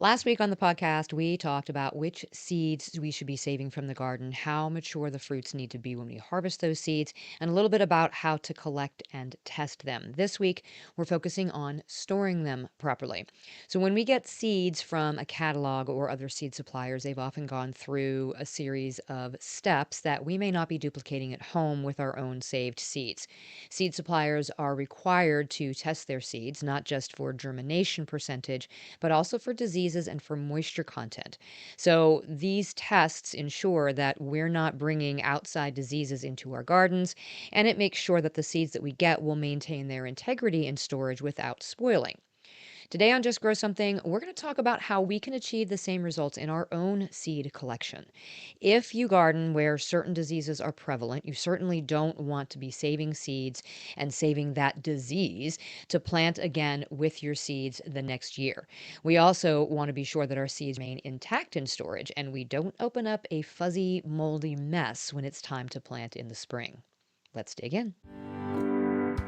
Last week on the podcast, we talked about which seeds we should be saving from the garden, how mature the fruits need to be when we harvest those seeds, and a little bit about how to collect and test them. This week, we're focusing on storing them properly. So, when we get seeds from a catalog or other seed suppliers, they've often gone through a series of steps that we may not be duplicating at home with our own saved seeds. Seed suppliers are required to test their seeds, not just for germination percentage but also for diseases and for moisture content. So these tests ensure that we're not bringing outside diseases into our gardens, and it makes sure that the seeds that we get will maintain their integrity in storage without spoiling. Today on Just Grow Something, we're going to talk about how we can achieve the same results in our own seed collection. If you garden where certain diseases are prevalent, you certainly don't want to be saving seeds and saving that disease to plant again with your seeds the next year. We also want to be sure that our seeds remain intact in storage and we don't open up a fuzzy, moldy mess when it's time to plant in the spring. Let's dig in.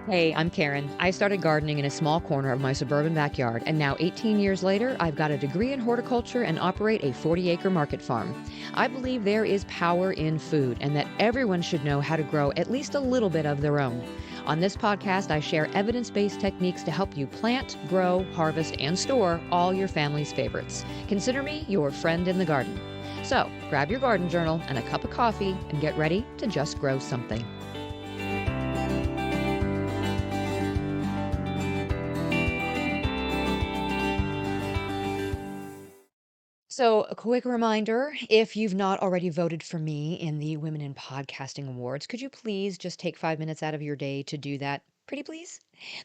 Hey, I'm Karen. I started gardening in a small corner of my suburban backyard, and now 18 years later, I've got a degree in horticulture and operate a 40-acre market farm. I believe there is power in food and that everyone should know how to grow at least a little bit of their own. On this podcast, I share evidence based techniques to help you plant, grow, harvest, and store all your family's favorites. Consider me your friend in the garden. So, grab your garden journal and a cup of coffee and get ready to just grow something. So, a quick reminder, if you've not already voted for me in the Women in Podcasting Awards, could you please just take 5 minutes out of your day to do that? Pretty please?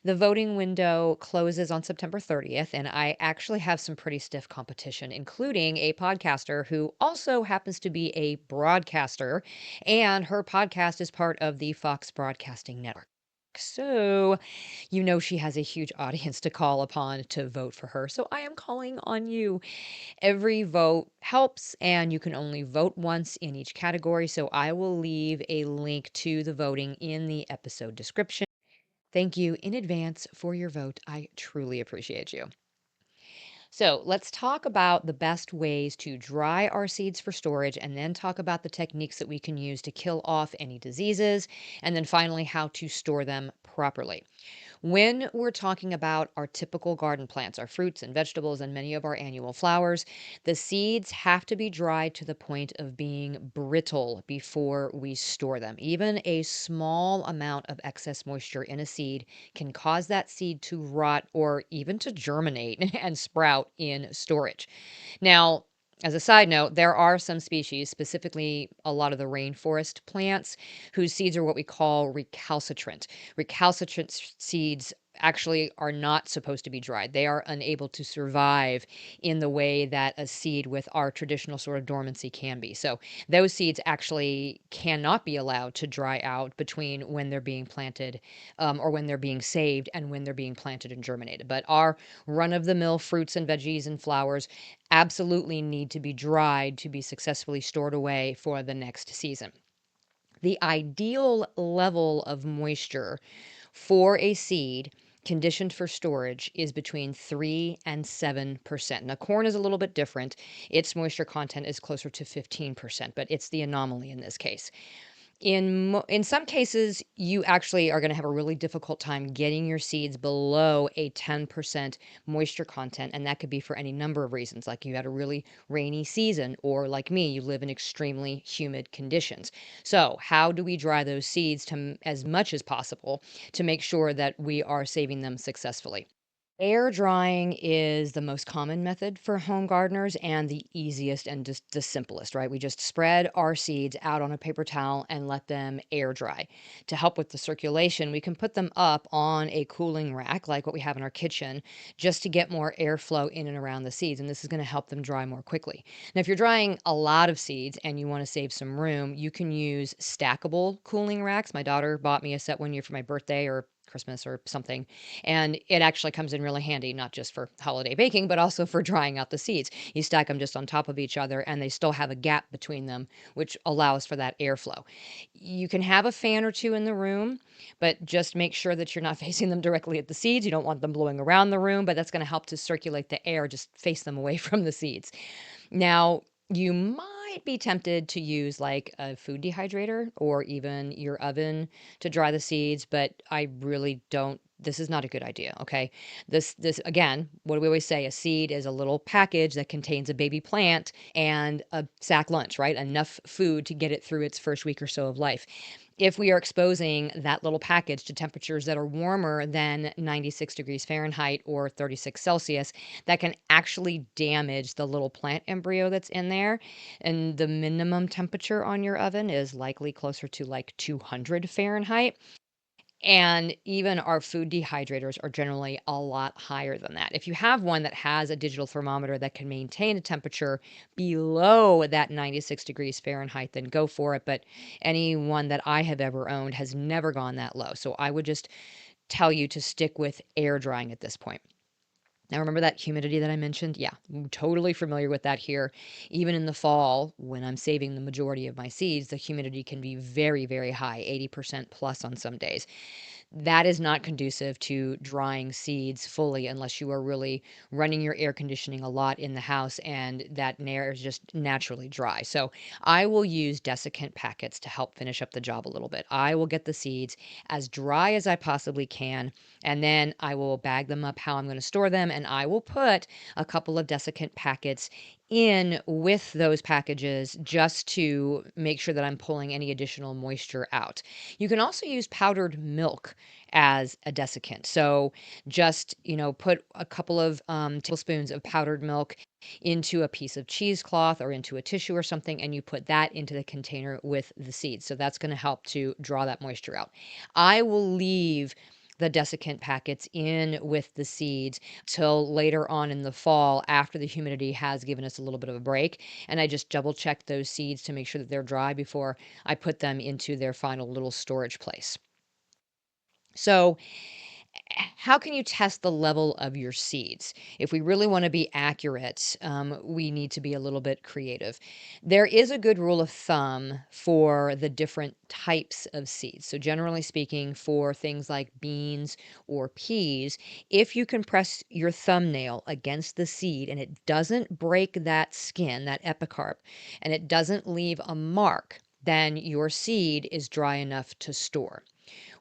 The voting window closes on September 30th, and I actually have some pretty stiff competition, including a podcaster who also happens to be a broadcaster, and her podcast is part of the Fox Broadcasting Network. So, she has a huge audience to call upon to vote for her. So, I am calling on you. Every vote helps, and you can only vote once in each category. So I will leave a link to the voting in the episode description. Thank you in advance for your vote. I truly appreciate you. So let's talk about the best ways to dry our seeds for storage and then talk about the techniques that we can use to kill off any diseases, and then finally, how to store them properly. When we're talking about our typical garden plants, our fruits and vegetables, and many of our annual flowers, the seeds have to be dried to the point of being brittle before we store them. Even a small amount of excess moisture in a seed can cause that seed to rot or even to germinate and sprout in storage. Now, as a side note, there are some species, specifically a lot of the rainforest plants, whose seeds are what we call recalcitrant. Recalcitrant seeds actually are not supposed to be dried. They are unable to survive in the way that a seed with our traditional sort of dormancy can be. So those seeds actually cannot be allowed to dry out between when they're being planted or when they're being saved and when they're being planted and germinated. But our run of the mill fruits and veggies and flowers absolutely need to be dried to be successfully stored away for the next season. The ideal level of moisture for a seed conditioned for storage is between 3 and 7%. Now, corn is a little bit different. Its moisture content is closer to 15%, but it's the anomaly in this case. In some cases, you actually are gonna have a really difficult time getting your seeds below a 10% moisture content, and that could be for any number of reasons, like you had a really rainy season, or like me, you live in extremely humid conditions. So, how do we dry those seeds as much as possible to make sure that we are saving them successfully? Air drying is the most common method for home gardeners and the easiest and just the simplest, right? We just spread our seeds out on a paper towel and let them air dry. To help with the circulation, we can put them up on a cooling rack like what we have in our kitchen just to get more airflow in and around the seeds. And this is going to help them dry more quickly. Now, if you're drying a lot of seeds and you want to save some room, you can use stackable cooling racks. My daughter bought me a set one year for my birthday, or Christmas or something. And it actually comes in really handy, not just for holiday baking, but also for drying out the seeds. You stack them just on top of each other and they still have a gap between them, which allows for that airflow. You can have a fan or two in the room, but just make sure that you're not facing them directly at the seeds. You don't want them blowing around the room, but that's going to help to circulate the air. Just face them away from the seeds. Now, you might be tempted to use like a food dehydrator or even your oven to dry the seeds, but I really don't. This is not a good idea, okay? This again, what do we always say? A seed is a little package that contains a baby plant and a sack lunch, right? Enough food to get it through its first week or so of life. If we are exposing that little package to temperatures that are warmer than 96 degrees Fahrenheit or 36 Celsius, that can actually damage the little plant embryo that's in there. And the minimum temperature on your oven is likely closer to like 200 Fahrenheit. And even our food dehydrators are generally a lot higher than that. If you have one that has a digital thermometer that can maintain a temperature below that 96 degrees Fahrenheit, then go for it. But any one that I have ever owned has never gone that low. So I would just tell you to stick with air drying at this point. Now, remember that humidity that I mentioned? Yeah, I'm totally familiar with that here. Even in the fall, when I'm saving the majority of my seeds, the humidity can be very, very high, 80% plus on some days. That is not conducive to drying seeds fully unless you are really running your air conditioning a lot in the house and that air is just naturally dry. So I will use desiccant packets to help finish up the job a little bit. I will get the seeds as dry as I possibly can, and then I will bag them up how I'm going to store them, and I will put a couple of desiccant packets in with those packages just to make sure that I'm pulling any additional moisture out. You can also use powdered milk as a desiccant. So just, put a couple of tablespoons of powdered milk into a piece of cheesecloth or into a tissue or something, and you put that into the container with the seeds. So that's going to help to draw that moisture out. I will leave the desiccant packets in with the seeds till later on in the fall after the humidity has given us a little bit of a break. And I just double check those seeds to make sure that they're dry before I put them into their final little storage place. So, how can you test the level of your seeds? If we really want to be accurate, we need to be a little bit creative. There is a good rule of thumb for the different types of seeds. So, generally speaking, for things like beans or peas, if you can press your thumbnail against the seed and it doesn't break that skin, that epicarp, and it doesn't leave a mark, then your seed is dry enough to store.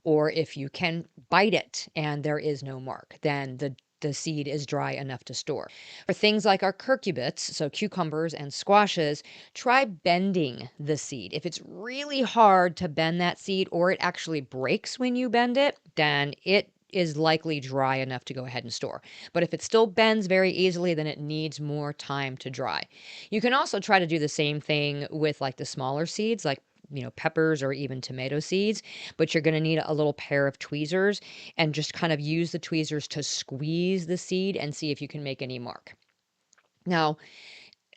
Or if you can bite it and there is no mark, then the seed is dry enough to store. For things like our curcubits, so cucumbers and squashes, try bending the seed. If it's really hard to bend that seed or it actually breaks when you bend it, then it is likely dry enough to go ahead and store. But if it still bends very easily, then it needs more time to dry. You can also try to do the same thing with like the smaller seeds, like peppers or even tomato seeds, but you're going to need a little pair of tweezers and just kind of use the tweezers to squeeze the seed and see if you can make any mark. Now,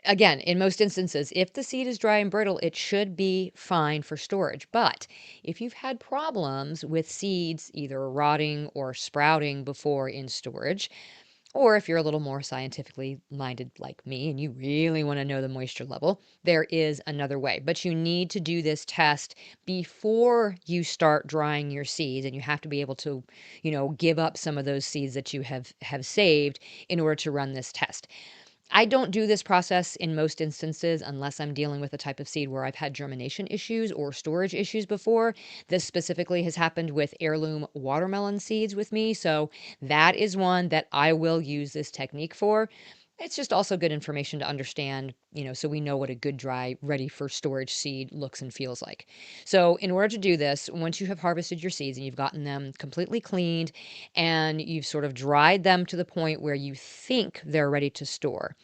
again, in most instances, if the seed is dry and brittle, it should be fine for storage. But if you've had problems with seeds either rotting or sprouting before in storage, or if you're a little more scientifically minded like me and you really want to know the moisture level, there is another way. But you need to do this test before you start drying your seeds, and you have to be able to, give up some of those seeds that you have saved in order to run this test. I don't do this process in most instances unless I'm dealing with a type of seed where I've had germination issues or storage issues before. This specifically has happened with heirloom watermelon seeds with me. So that is one that I will use this technique for. It's just also good information to understand, so we know what a good dry, ready for storage seed looks and feels like. So, in order to do this, once you have harvested your seeds and you've gotten them completely cleaned and you've sort of dried them to the point where you think they're ready to store,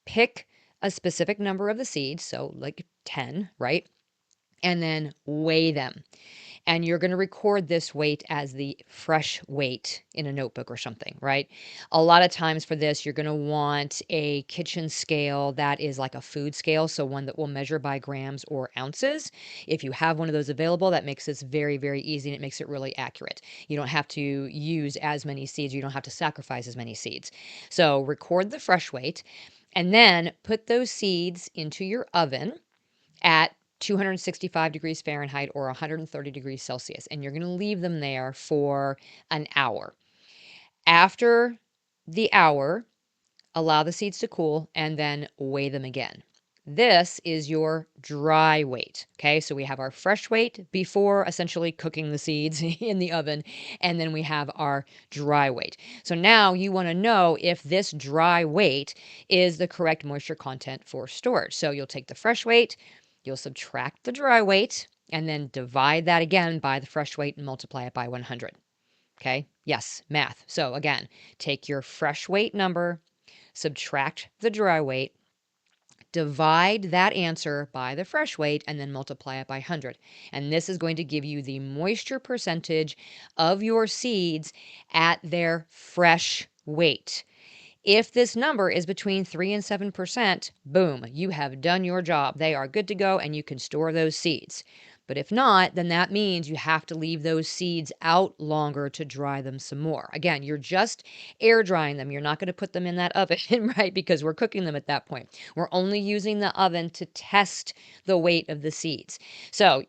pick a specific number of the seeds, so like 10, right? And then weigh them. and you're going to record this weight as the fresh weight in a notebook or something, right? A lot of times for this, you're going to want a kitchen scale that is like a food scale, so one that will measure by grams or ounces. If you have one of those available, that makes this very, very easy, and it makes it really accurate. You don't have to use as many seeds. You don't have to sacrifice as many seeds. So record the fresh weight, and then put those seeds into your oven at 265 degrees Fahrenheit or 130 degrees Celsius, and you're going to leave them there for an hour. After the hour, allow the seeds to cool and then weigh them again. This is your dry weight. Okay, so we have our fresh weight before essentially cooking the seeds in the oven, and then we have our dry weight. So now you want to know if this dry weight is the correct moisture content for storage. So you'll take the fresh weight, you'll subtract the dry weight, and then divide that again by the fresh weight and multiply it by 100. Okay, yes, math. So again, take your fresh weight number, subtract the dry weight, divide that answer by the fresh weight, and then multiply it by 100. And this is going to give you the moisture percentage of your seeds at their fresh weight. If this number is between 3 and 7%, boom, you have done your job. They are good to go, and you can store those seeds. But if not, then that means you have to leave those seeds out longer to dry them some more. Again, you're just air drying them. You're not going to put them in that oven, right? Because we're cooking them at that point. We're only using the oven to test the weight of the seeds. So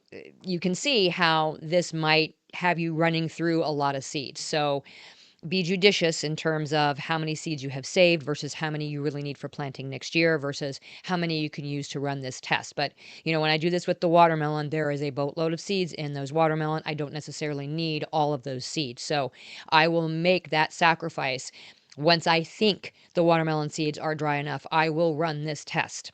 you can see how this might have you running through a lot of seeds. So be judicious in terms of how many seeds you have saved versus how many you really need for planting next year versus how many you can use to run this test. But, when I do this with the watermelon, there is a boatload of seeds in those watermelon. I don't necessarily need all of those seeds. So I will make that sacrifice. Once I think the watermelon seeds are dry enough, I will run this test.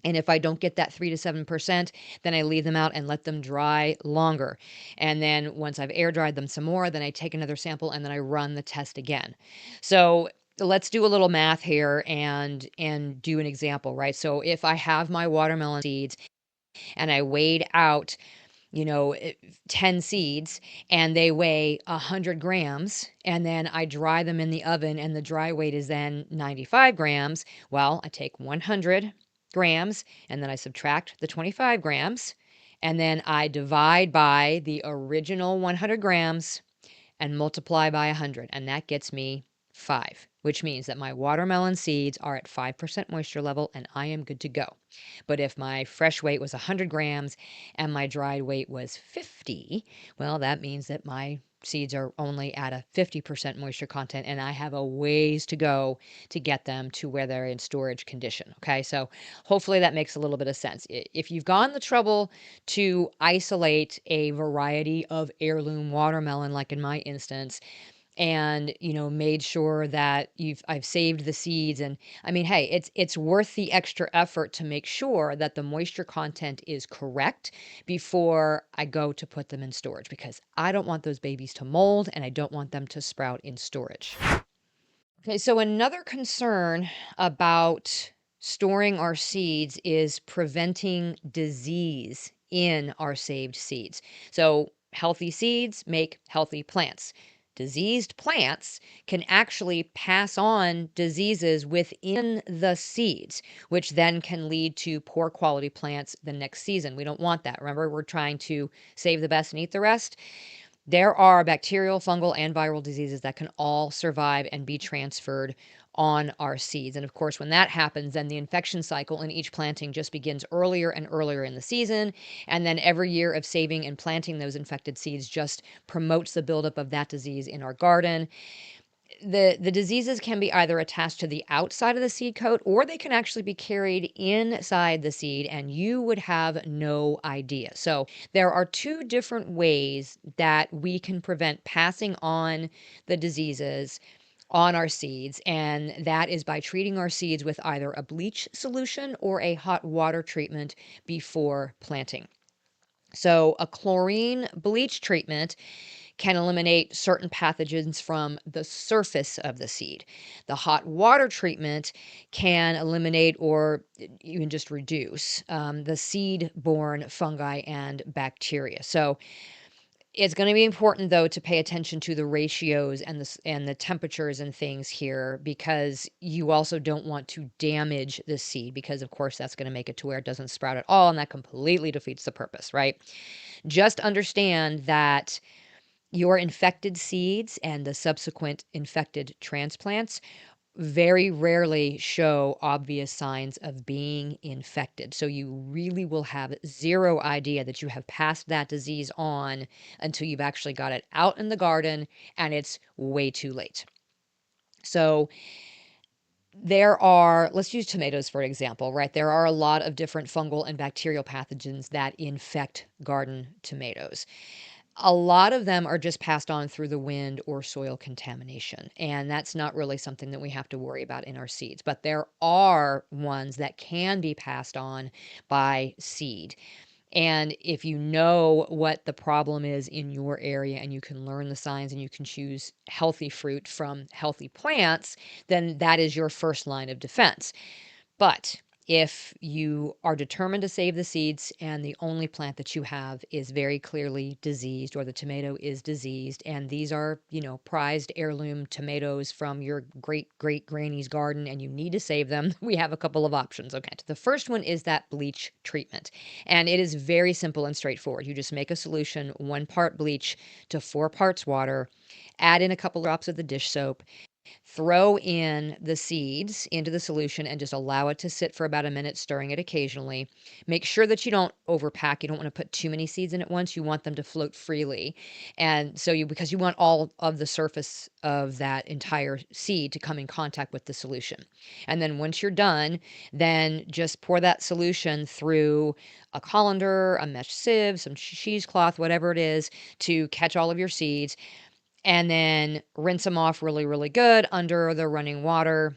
And if I don't get that 3 to 7%, then I leave them out and let them dry longer. And then once I've air dried them some more, then I take another sample and then I run the test again. So let's do a little math here and do an example, right? So if I have my watermelon seeds and I weighed out 10 seeds and they weigh 100 grams, and then I dry them in the oven and the dry weight is then 95 grams. Well, I take 100 grams and then I subtract the 25 grams and then I divide by the original 100 grams and multiply by 100, and that gets me 5, which means that my watermelon seeds are at 5% moisture level and I am good to go. But if my fresh weight was 100 grams and my dried weight was 50, well, that means that my seeds are only at a 50% moisture content and I have a ways to go to get them to where they're in storage condition. Okay, so hopefully that makes a little bit of sense. If you've gone the trouble to isolate a variety of heirloom watermelon, like in my instance, and made sure that I've saved the seeds, and I mean, hey, it's worth the extra effort to make sure that the moisture content is correct before I go to put them in storage, because I don't want those babies to mold and I don't want them to sprout in storage. Okay, so another concern about storing our seeds is preventing disease in our saved seeds. So healthy seeds make healthy plants. Diseased plants can actually pass on diseases within the seeds, which then can lead to poor quality plants the next season. We don't want that. Remember, we're trying to save the best and eat the rest. There are bacterial, fungal, and viral diseases that can all survive and be transferred on our seeds. And of course, when that happens, then the infection cycle in each planting just begins earlier and earlier in the season. And then every year of saving and planting those infected seeds just promotes the buildup of that disease in our garden. The diseases can be either attached to the outside of the seed coat, or they can actually be carried inside the seed and you would have no idea. So there are two different ways that we can prevent passing on the diseases on our seeds, and that is by treating our seeds with either a bleach solution or a hot water treatment before planting. So a chlorine bleach treatment can eliminate certain pathogens from the surface of the seed. The hot water treatment can eliminate or even just reduce the seed-borne fungi and bacteria. So It's gonna be important, though, to pay attention to the ratios and the temperatures and things here, because you also don't want to damage the seed, because, of course, that's gonna make it to where it doesn't sprout at all, and that completely defeats the purpose, right? Just understand that your infected seeds and the subsequent infected transplants very rarely show obvious signs of being infected. So you really will have zero idea that you have passed that disease on until you've actually got it out in the garden and it's way too late. So let's use tomatoes for example, right? There are a lot of different fungal and bacterial pathogens that infect garden tomatoes. A lot of them are just passed on through the wind or soil contamination, and that's not really something that we have to worry about in our seeds. But there are ones that can be passed on by seed. And if you know what the problem is in your area and you can learn the signs and you can choose healthy fruit from healthy plants, then that is your first line of defense. But if you are determined to save the seeds and the only plant that you have is very clearly diseased or the tomato is diseased, and these are, prized heirloom tomatoes from your great great granny's garden and you need to save them, we have a couple of options. Okay. The first one is that bleach treatment. And it is very simple and straightforward. You just make a solution, 1 part bleach to 4 parts water, add in a couple drops of the dish soap, throw in the seeds into the solution and just allow it to sit for about a minute, stirring it occasionally. Make sure that you don't overpack. You don't want to put too many seeds in at once. You want them to float freely. And so because you want all of the surface of that entire seed to come in contact with the solution. And then once you're done, then just pour that solution through a colander, a mesh sieve, some cheesecloth, whatever it is, to catch all of your seeds, and then rinse them off really, really good under the running water.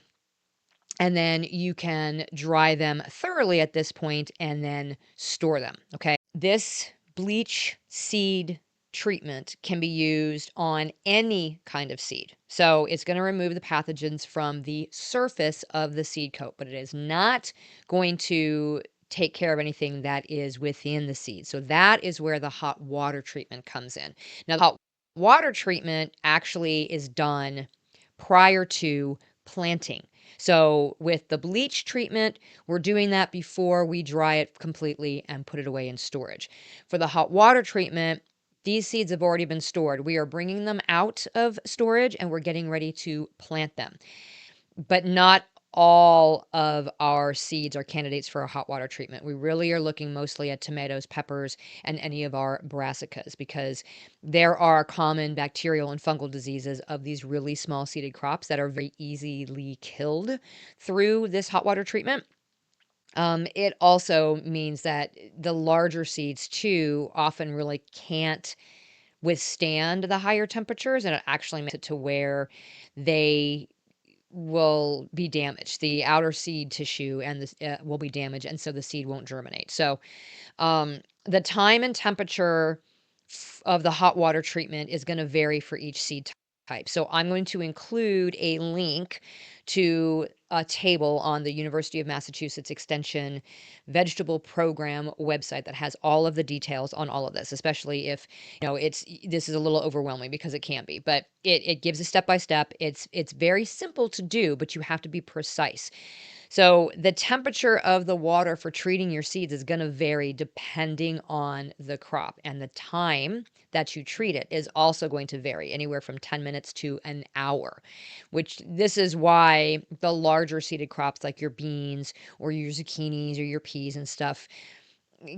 And then you can dry them thoroughly at this point and then store them. Okay. This bleach seed treatment can be used on any kind of seed. So it's going to remove the pathogens from the surface of the seed coat, but it is not going to take care of anything that is within the seed. So that is where the hot water treatment comes in. Now, the hot water treatment actually is done prior to planting. So with the bleach treatment, we're doing that before we dry it completely and put it away in storage. For the hot water treatment, these seeds have already been stored. We are bringing them out of storage and we're getting ready to plant them. But not all of our seeds are candidates for a hot water treatment. We really are looking mostly at tomatoes, peppers, and any of our brassicas, because there are common bacterial and fungal diseases of these really small seeded crops that are very easily killed through this hot water treatment. It also means that the larger seeds too often really can't withstand the higher temperatures, and it actually makes it to where they will be damaged. The outer seed tissue and this will be damaged, and so the seed won't germinate. So the time and temperature of the hot water treatment is going to vary for each seed type. So I'm going to include a link to a table on the University of Massachusetts Extension Vegetable Program website that has all of the details on all of this, especially if this is a little overwhelming, because it can be, but it gives a step by step. It's very simple to do, but you have to be precise. So the temperature of the water for treating your seeds is going to vary depending on the crop, and the time that you treat it is also going to vary, anywhere from 10 minutes to an hour, which this is why the larger seeded crops like your beans or your zucchinis or your peas and stuff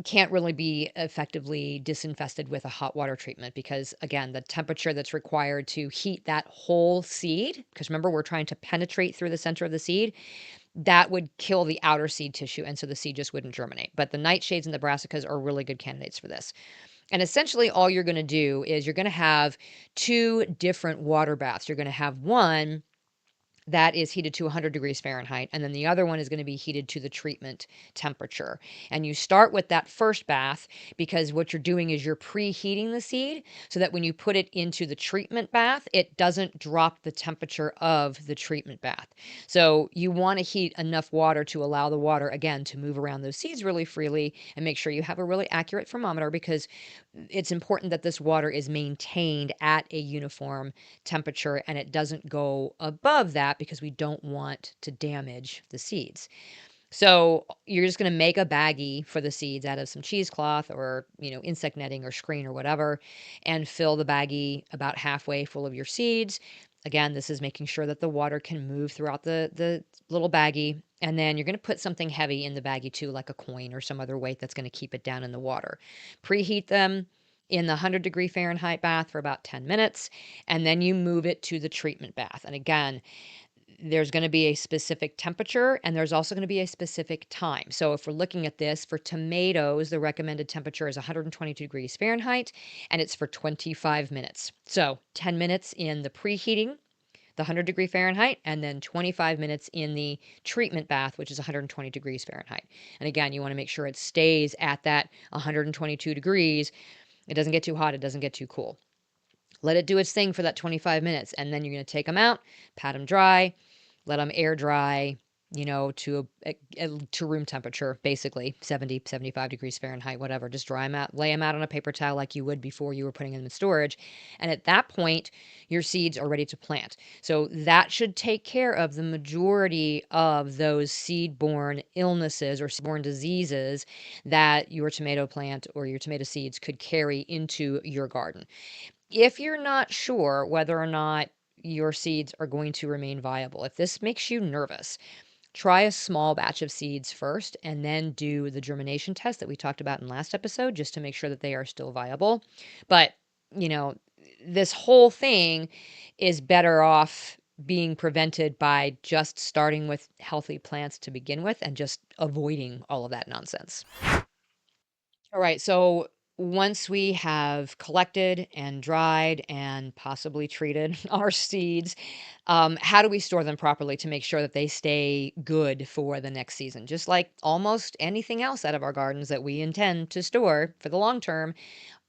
can't really be effectively disinfested with a hot water treatment, because again, the temperature that's required to heat that whole seed, because remember, we're trying to penetrate through the center of the seed, that would kill the outer seed tissue, and so the seed just wouldn't germinate. But the nightshades and the brassicas are really good candidates for this. And essentially all you're going to do is you're going to have 2 different water baths. You're going to have one that is heated to 100 degrees Fahrenheit. And then the other one is going to be heated to the treatment temperature. And you start with that first bath because what you're doing is you're preheating the seed so that when you put it into the treatment bath, it doesn't drop the temperature of the treatment bath. So you want to heat enough water to allow the water, again, to move around those seeds really freely, and make sure you have a really accurate thermometer, because it's important that this water is maintained at a uniform temperature and it doesn't go above that, because we don't want to damage the seeds. So you're just going to make a baggie for the seeds out of some cheesecloth or, insect netting or screen or whatever, and fill the baggie about halfway full of your seeds. Again, this is making sure that the water can move throughout the little baggie. And then you're going to put something heavy in the baggie too, like a coin or some other weight that's going to keep it down in the water. Preheat them in the 100-degree Fahrenheit bath for about 10 minutes, and then you move it to the treatment bath. And again, there's going to be a specific temperature, and there's also going to be a specific time. So if we're looking at this for tomatoes, the recommended temperature is 122 degrees Fahrenheit, and it's for 25 minutes. So 10 minutes in the preheating, the 100-degree Fahrenheit, and then 25 minutes in the treatment bath, which is 120 degrees Fahrenheit. And again, you want to make sure it stays at that 122 degrees. It doesn't get too hot, it doesn't get too cool. Let it do its thing for that 25 minutes, and then you're going to take them out, pat them dry, let them air dry, to room temperature, basically 70, 75 degrees Fahrenheit, whatever. Just dry them out, lay them out on a paper towel like you would before you were putting them in storage. And at that point, your seeds are ready to plant. So that should take care of the majority of those seed-borne illnesses or seed-borne diseases that your tomato plant or your tomato seeds could carry into your garden. If you're not sure whether or not your seeds are going to remain viable, if this makes you nervous, try a small batch of seeds first and then do the germination test that we talked about in last episode, just to make sure that they are still viable. But, you know, this whole thing is better off being prevented by just starting with healthy plants to begin with and just avoiding all of that nonsense. All right, so once we have collected and dried and possibly treated our seeds, how do we store them properly to make sure that they stay good for the next season? Just like almost anything else out of our gardens that we intend to store for the long term,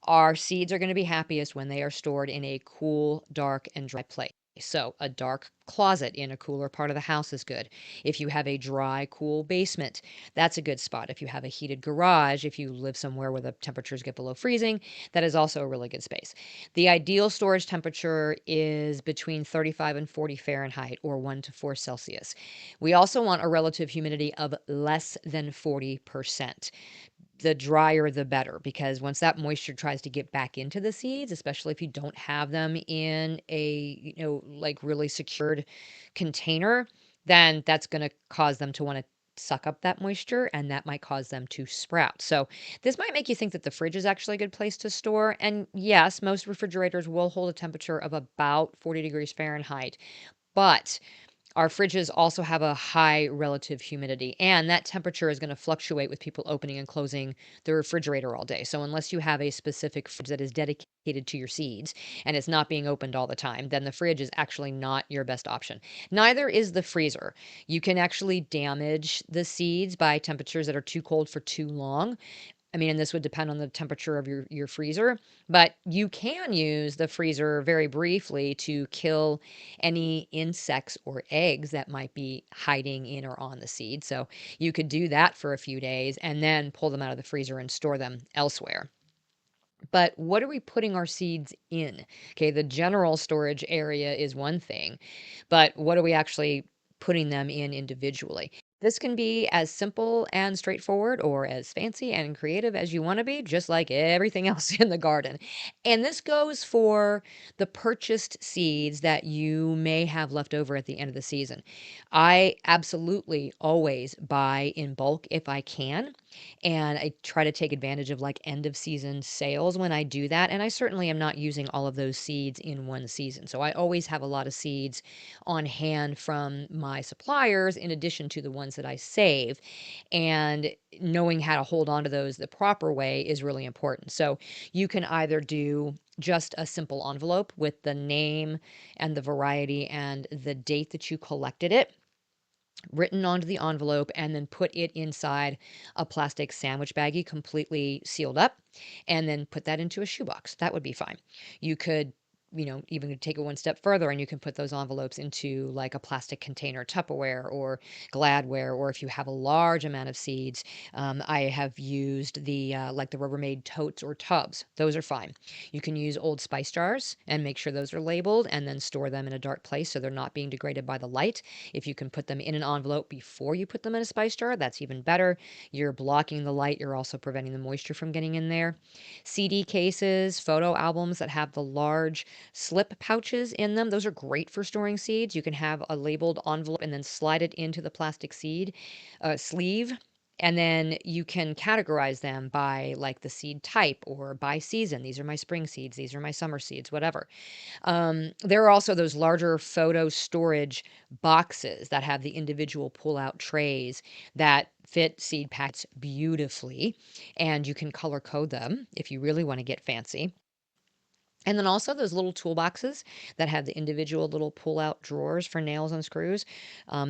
our seeds are going to be happiest when they are stored in a cool, dark, and dry place. So, a dark closet in a cooler part of the house is good. If you have a dry, cool basement, that's a good spot. If you have a heated garage, if you live somewhere where the temperatures get below freezing, that is also a really good space. The ideal storage temperature is between 35 and 40 Fahrenheit, or 1 to 4 Celsius. We also want a relative humidity of less than 40%. The drier the better, because once that moisture tries to get back into the seeds, especially if you don't have them in a, like really secured container, then that's going to cause them to want to suck up that moisture, and that might cause them to sprout. So this might make you think that the fridge is actually a good place to store. And yes, most refrigerators will hold a temperature of about 40 degrees Fahrenheit, but our fridges also have a high relative humidity, and that temperature is going to fluctuate with people opening and closing the refrigerator all day. So unless you have a specific fridge that is dedicated to your seeds and it's not being opened all the time, then the fridge is actually not your best option. Neither is the freezer. You can actually damage the seeds by temperatures that are too cold for too long. I mean, and this would depend on the temperature of your freezer, but you can use the freezer very briefly to kill any insects or eggs that might be hiding in or on the seed. So you could do that for a few days and then pull them out of the freezer and store them elsewhere. But what are we putting our seeds in? Okay, the general storage area is one thing, but what are we actually putting them in individually? This can be as simple and straightforward or as fancy and creative as you want to be, just like everything else in the garden. And this goes for the purchased seeds that you may have left over at the end of the season. I absolutely always buy in bulk if I can, and I try to take advantage of like end of season sales when I do that. And I certainly am not using all of those seeds in one season. So I always have a lot of seeds on hand from my suppliers in addition to the ones ones that I save. And knowing how to hold on to those the proper way is really important. So you can either do just a simple envelope with the name and the variety and the date that you collected it written onto the envelope, and then put it inside a plastic sandwich baggie completely sealed up, and then put that into a shoebox. That would be fine. You could, even take it one step further, and you can put those envelopes into like a plastic container, Tupperware or Gladware, or if you have a large amount of seeds, I have used the like the Rubbermaid totes or tubs. Those are fine. You can use old spice jars and make sure those are labeled, and then store them in a dark place so they're not being degraded by the light. If you can put them in an envelope before you put them in a spice jar, that's even better. You're blocking the light. You're also preventing the moisture from getting in there. CD cases, photo albums that have the large slip pouches in them, those are great for storing seeds. You can have a labeled envelope and then slide it into the plastic seed sleeve. And then you can categorize them by like the seed type or by season. These are my spring seeds. These are my summer seeds, whatever. There are also those larger photo storage boxes that have the individual pull-out trays that fit seed packets beautifully, and you can color code them if you really want to get fancy. And then also those little toolboxes that have the individual little pull-out drawers for nails and screws.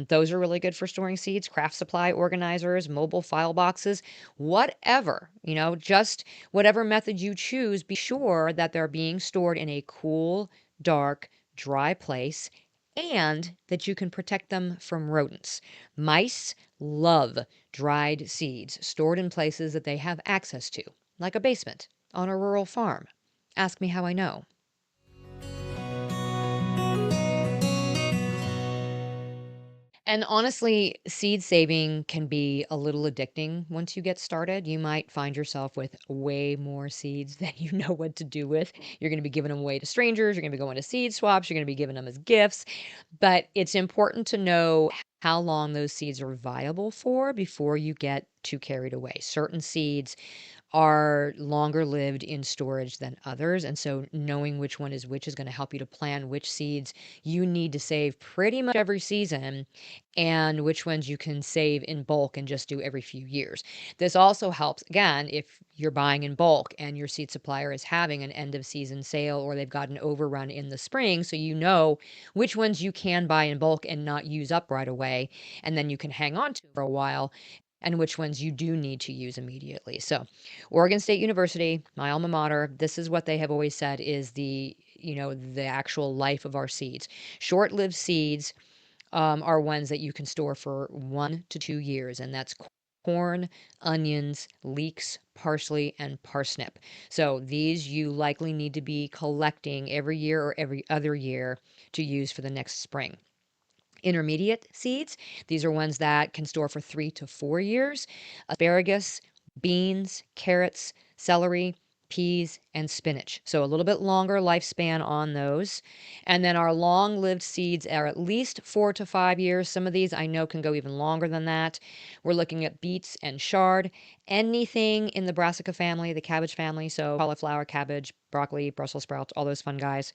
Those are really good for storing seeds, craft supply organizers, mobile file boxes, whatever, just whatever method you choose, be sure that they're being stored in a cool, dark, dry place and that you can protect them from rodents. Mice love dried seeds stored in places that they have access to, like a basement on a rural farm. Ask me how I know. And honestly, seed saving can be a little addicting once you get started. You might find yourself with way more seeds than you know what to do with. You're going to be giving them away to strangers. You're going to be going to seed swaps. You're going to be giving them as gifts. But it's important to know how long those seeds are viable for before you get too carried away. Certain seeds are longer lived in storage than others. And so knowing which one is which is going to help you to plan which seeds you need to save pretty much every season and which ones you can save in bulk and just do every few years. This also helps, again, if you're buying in bulk and your seed supplier is having an end of season sale or they've got an overrun in the spring, so you know which ones you can buy in bulk and not use up right away, and then you can hang on to for a while, and which ones you do need to use immediately. So, Oregon State University, my alma mater, this is what they have always said is the actual life of our seeds. Short-lived seeds are ones that you can store for 1 to 2 years, and that's corn, onions, leeks, parsley, and parsnip. So these you likely need to be collecting every year or every other year to use for the next spring. Intermediate seeds, these are ones that can store for 3 to 4 years. Asparagus, beans, carrots, celery, peas, and spinach. So a little bit longer lifespan on those. And then our long lived seeds are at least 4 to 5 years. Some of these I know can go even longer than that. We're looking at beets and chard, anything in the brassica family, the cabbage family. So cauliflower, cabbage, broccoli, Brussels sprouts, all those fun guys.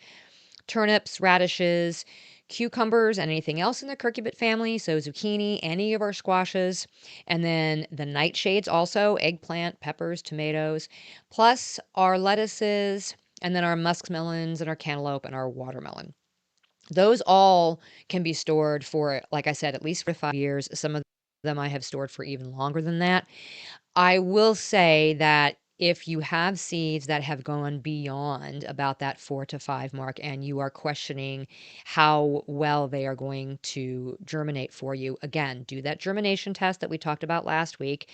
Turnips, radishes, cucumbers, and anything else in the curcubit family. So zucchini, any of our squashes, and then the nightshades also, eggplant, peppers, tomatoes, plus our lettuces, and then our muskmelons and our cantaloupe and our watermelon. Those all can be stored for, like I said, at least for 5 years. Some of them I have stored for even longer than that. I will say that if you have seeds that have gone beyond about that 4 to 5 mark and you are questioning how well they are going to germinate for you, again, do that germination test that we talked about last week.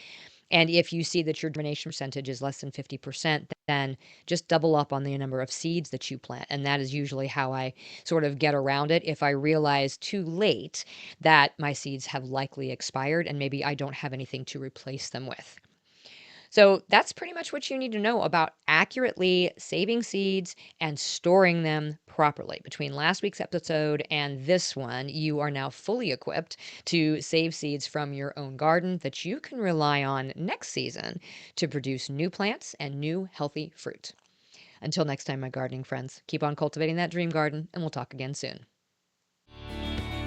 And if you see that your germination percentage is less than 50%, then just double up on the number of seeds that you plant. And that is usually how I sort of get around it. If I realize too late that my seeds have likely expired and maybe I don't have anything to replace them with. So that's pretty much what you need to know about accurately saving seeds and storing them properly. Between last week's episode and this one, you are now fully equipped to save seeds from your own garden that you can rely on next season to produce new plants and new healthy fruit. Until next time, my gardening friends, keep on cultivating that dream garden, and we'll talk again soon.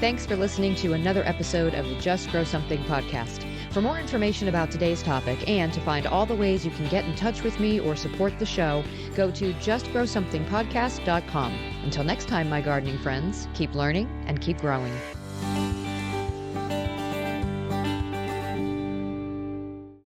Thanks for listening to another episode of the Just Grow Something podcast. For more information about today's topic and to find all the ways you can get in touch with me or support the show, go to justgrowsomethingpodcast.com. Until next time, my gardening friends, keep learning and keep growing.